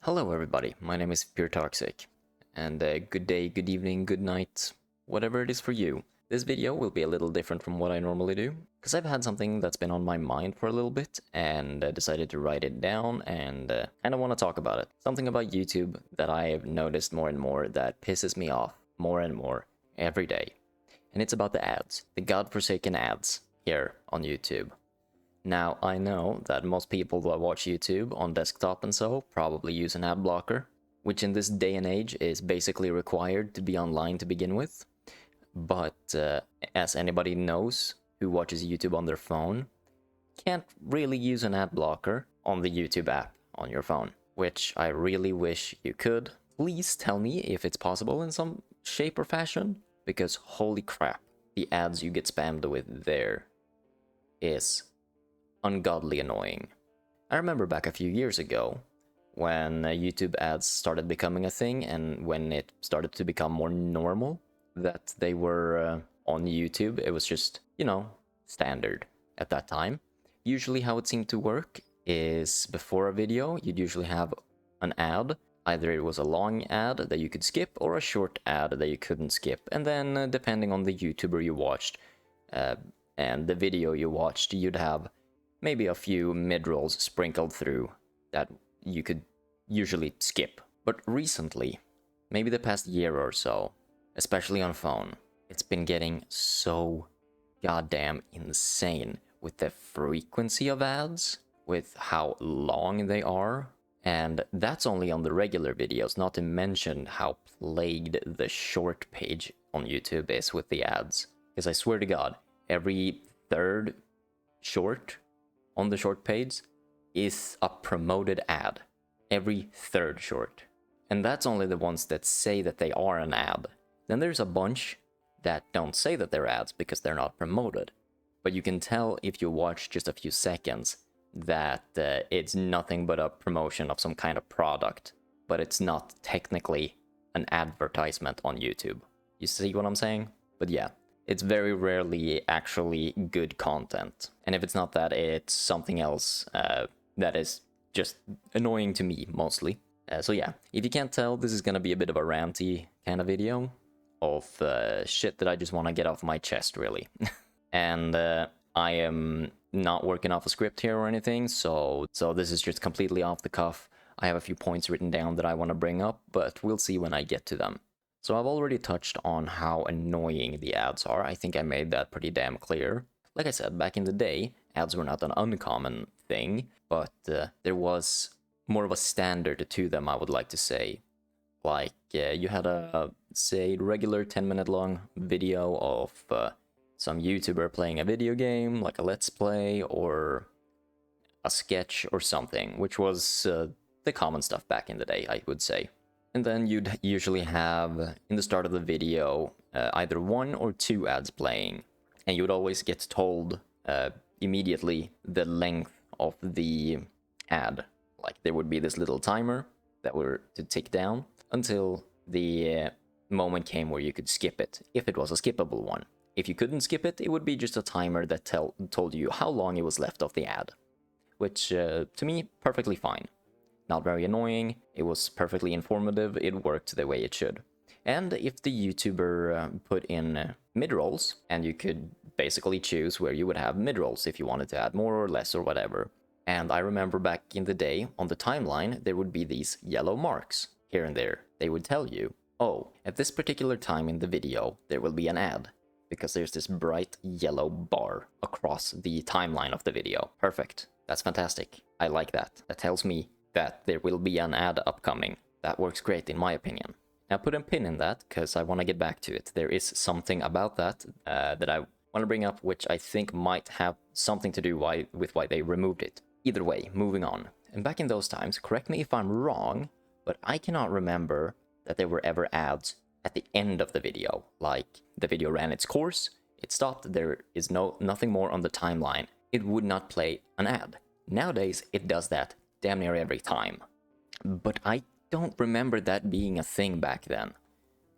Hello everybody, my name is Pure Toxic, and good day, good evening, good night, whatever it is for you. This video will be a little different from what I normally do, because I've had something that's been on my mind for a little bit, and decided to write it down, and kind of want to talk about it. Something about YouTube that I have noticed more and more that pisses me off more and more every day. And it's about the ads, the godforsaken ads here on YouTube. Now, I know that most people that watch YouTube on desktop and so probably use an ad blocker, which in this day and age is basically required to be online to begin with. But as anybody knows who watches YouTube on their phone, can't really use an ad blocker on the YouTube app on your phone, which I really wish you could. Please tell me if it's possible in some shape or fashion, because holy crap, the ads you get spammed with there is ungodly annoying. I remember back a few years ago when YouTube ads started becoming a thing and when it started to become more normal that they were on YouTube. It was just, standard at that time. Usually how it seemed to work is before a video, you'd usually have an ad. Either it was a long ad that you could skip or a short ad that you couldn't skip. And then depending on the YouTuber you watched and the video you watched, you'd have maybe a few mid-rolls sprinkled through that you could usually skip. But recently, maybe the past year or so, especially on phone, it's been getting so goddamn insane with the frequency of ads, with how long they are, and that's only on the regular videos, not to mention how plagued the short page on YouTube is with the ads. Because I swear to God, every third short on the short page is a promoted ad. Every third short. And that's only the ones that say that they are an ad. Then there's a bunch that don't say that they're ads because they're not promoted. But you can tell if you watch just a few seconds that it's nothing but a promotion of some kind of product. But it's not technically an advertisement on YouTube. You see what I'm saying? But yeah. It's very rarely actually good content. And if it's not that, it's something else that is just annoying to me, mostly. So yeah, if you can't tell, this is gonna be a bit of a ranty kind of video of shit that I just want to get off my chest, really. And I am not working off a script here or anything, so this is just completely off the cuff. I have a few points written down that I want to bring up, but we'll see when I get to them. So I've already touched on how annoying the ads are. I think I made that pretty damn clear. Like I said, back in the day, ads were not an uncommon thing, but there was more of a standard to them, I would like to say. Like, you had a, say, regular 10-minute long video of some YouTuber playing a video game, like a Let's Play, or a sketch or something, which was the common stuff back in the day, I would say. And then you'd usually have, in the start of the video, either one or two ads playing. And you would always get told immediately the length of the ad. Like, there would be this little timer that were to tick down until the moment came where you could skip it, if it was a skippable one. If you couldn't skip it, it would be just a timer that told you how long it was left of the ad. Which, to me, perfectly fine. Not very annoying, it was perfectly informative, it worked the way it should. And if the YouTuber put in mid-rolls, and you could basically choose where you would have mid-rolls if you wanted to add more or less or whatever. And I remember back in the day, on the timeline, there would be these yellow marks here and there. They would tell you, oh, at this particular time in the video, there will be an ad. Because there's this bright yellow bar across the timeline of the video. Perfect. That's fantastic. I like that. That tells me that there will be an ad upcoming. That works great in my opinion. Now put a pin in that, because I want to get back to it. There is something about that that I want to bring up, which I think might have something to do with why they removed it. Either way, moving on. And back in those times, correct me if I'm wrong, but I cannot remember that there were ever ads at the end of the video. Like, the video ran its course, it stopped, there is nothing more on the timeline. It would not play an ad. Nowadays, it does that damn near every time. But I don't remember that being a thing back then.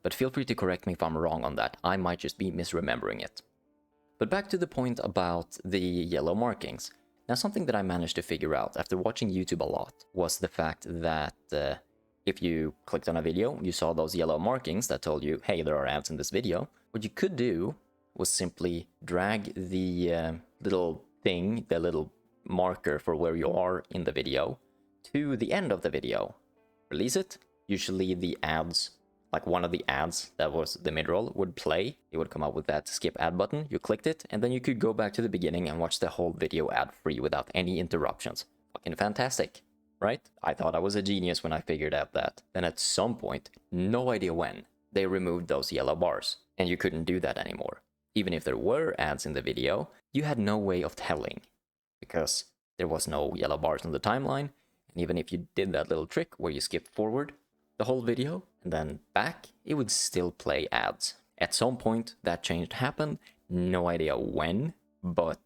But feel free to correct me if I'm wrong on that. I might just be misremembering it. But back to the point about the yellow markings. Now, something that I managed to figure out after watching YouTube a lot was the fact that if you clicked on a video, you saw those yellow markings that told you, hey, there are ads in this video. What you could do was simply drag the little thing, the little marker for where you are in the video, to the end of the video. Release it. Usually the ads, like one of the ads that was the mid-roll would play. It would come up with that skip ad button. You clicked it, and then you could go back to the beginning and watch the whole video ad-free without any interruptions. Fucking fantastic, right? I thought I was a genius when I figured out that. Then at some point, no idea when, they removed those yellow bars, and you couldn't do that anymore. Even if there were ads in the video, you had no way of telling, because there was no yellow bars on the timeline, and even if you did that little trick where you skipped forward the whole video and then back, it would still play ads. At some point, that change happened, no idea when, but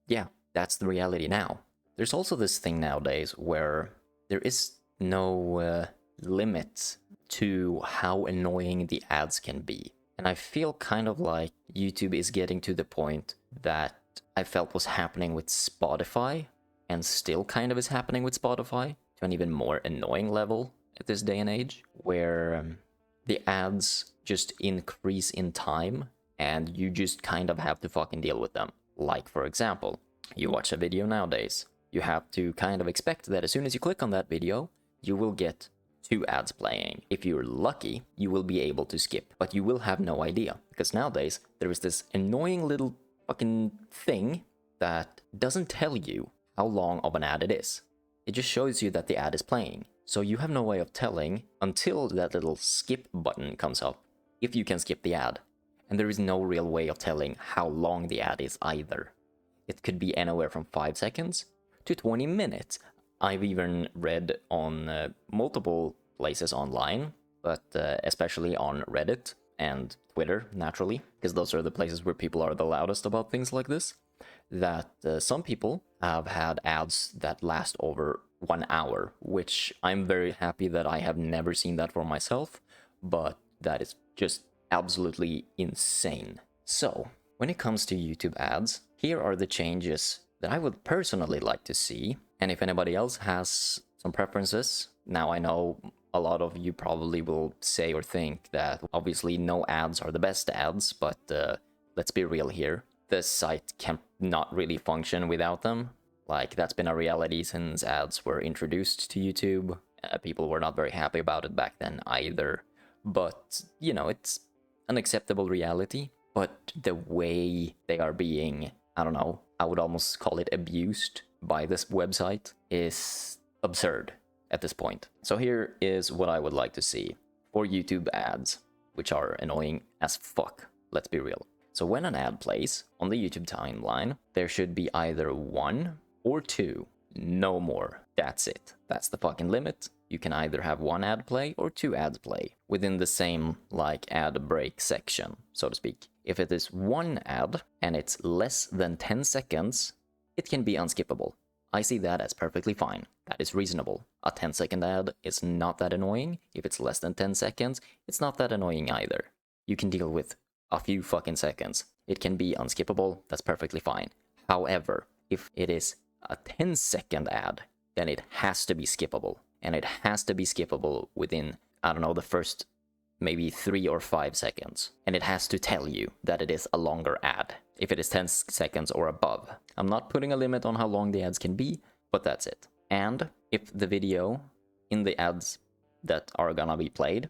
yeah, that's the reality now. There's also this thing nowadays where there is no limit to how annoying the ads can be. And I feel kind of like YouTube is getting to the point that I felt was happening with Spotify, and still kind of is happening with Spotify, to an even more annoying level at this day and age, where the ads just increase in time, and you just kind of have to fucking deal with them. Like, for example, you watch a video nowadays, you have to kind of expect that as soon as you click on that video, you will get 2 ads playing. If you're lucky, you will be able to skip, but you will have no idea, because nowadays there is this annoying little fucking thing that doesn't tell you how long of an ad it is. It just shows you that the ad is playing, so you have no way of telling until that little skip button comes up if you can skip the ad, and there is no real way of telling how long the ad is either. It could be anywhere from 5 seconds to 20 minutes. I've even read on multiple places online, but especially on Reddit and Twitter, naturally, because those are the places where people are the loudest about things like this, that some people have had ads that last over 1 hour, which I'm very happy that I have never seen that for myself, but that is just absolutely insane. So, when it comes to YouTube ads, here are the changes that I would personally like to see. And if anybody else has some preferences, now I know a lot of you probably will say or think that obviously no ads are the best ads, but let's be real here. The site can not really function without them. Like, that's been a reality since ads were introduced to YouTube. People were not very happy about it back then either. But, you know, it's an acceptable reality. But the way they are being, I don't know, I would almost call it abused by this website is absurd at this point. So here is what I would like to see for YouTube ads, which are annoying as fuck, let's be real. So when an ad plays on the YouTube timeline, there should be either 1 or 2, no more. That's it. That's the fucking limit. You can either have 1 ad play or 2 ads play within the same, like, ad break section, so to speak. If it is 1 ad and it's less than 10 seconds, it can be unskippable. I see that as perfectly fine. That is reasonable. A 10-second ad is not that annoying. If it's less than 10 seconds, it's not that annoying either. You can deal with a few fucking seconds. It can be unskippable. That's perfectly fine. However, if it is a 10-second ad, then it has to be skippable. And it has to be skippable within, I don't know, the first maybe 3 or 5 seconds. And it has to tell you that it is a longer ad, if it is 10 seconds or above. I'm not putting a limit on how long the ads can be, but that's it. And if the video in the ads that are gonna be played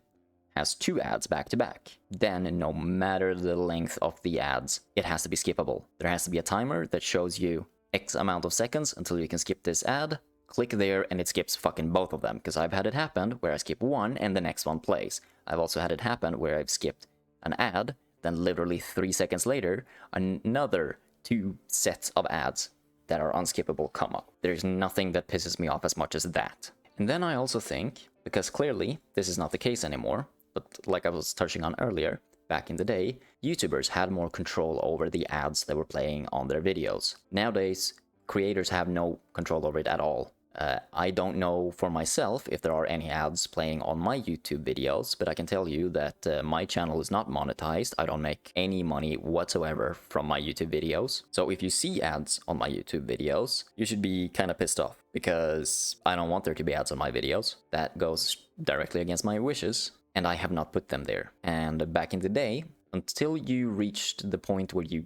has 2 ads back to back, then no matter the length of the ads, it has to be skippable. There has to be a timer that shows you X amount of seconds until you can skip this ad. Click there and it skips fucking both of them, because I've had it happen where I skip one and the next one plays. I've also had it happen where I've skipped an ad, then literally 3 seconds later, another 2 sets of ads that are unskippable come up. There's nothing that pisses me off as much as that. And then I also think, because clearly this is not the case anymore, but like I was touching on earlier, back in the day, YouTubers had more control over the ads that were playing on their videos. Nowadays, creators have no control over it at all. I don't know for myself if there are any ads playing on my YouTube videos, but I can tell you that my channel is not monetized. I don't make any money whatsoever from my YouTube videos. So if you see ads on my YouTube videos, you should be kind of pissed off, because I don't want there to be ads on my videos. That goes directly against my wishes, and I have not put them there. And back in the day, until you reached the point where you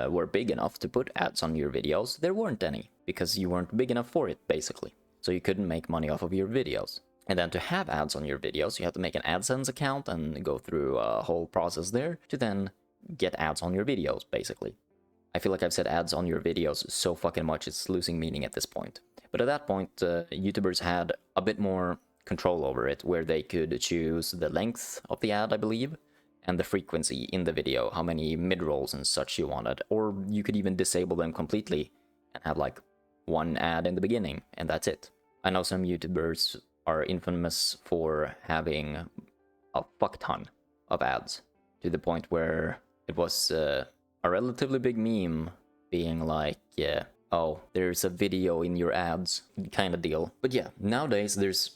were big enough to put ads on your videos, there weren't any, because you weren't big enough for it, basically. So you couldn't make money off of your videos. And then to have ads on your videos, you have to make an AdSense account and go through a whole process there to then get ads on your videos, basically. I feel like I've said ads on your videos so fucking much, it's losing meaning at this point. But at that point, YouTubers had a bit more control over it, where they could choose the length of the ad, I believe, and the frequency in the video, how many mid-rolls and such you wanted, or you could even disable them completely and have like one ad in the beginning, and that's it. I know some YouTubers are infamous for having a fuck ton of ads, to the point where it was a relatively big meme being like, yeah, oh, there's a video in your ads kind of deal. But yeah, nowadays there's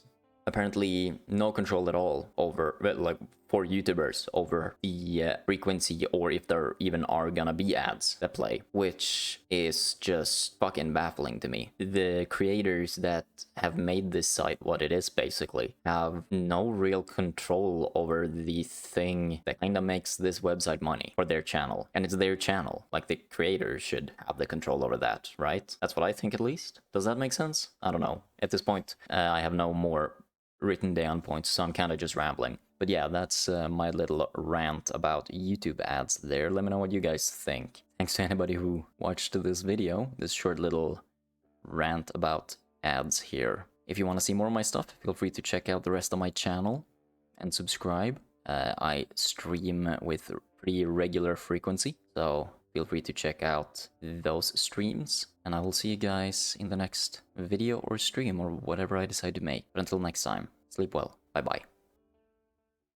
apparently no control at all over, like, for YouTubers over the frequency, or if there even are gonna be ads that play, which is just fucking baffling to me. The creators that have made this site what it is basically have no real control over the thing that kind of makes this website money for their channel. And it's their channel. Like, the creators should have the control over that, right? That's what I think, at least. Does that make sense? I don't know. At this point, I have no more written down points, so I'm kind of just rambling. But yeah, that's my little rant about YouTube ads there. Let me know what you guys think. Thanks to anybody who watched this video, this short little rant about ads here. If you want to see more of my stuff, feel free to check out the rest of my channel and subscribe. I stream with pretty regular frequency, so feel free to check out those streams. And I will see you guys in the next video or stream or whatever I decide to make. But until next time, sleep well. Bye bye.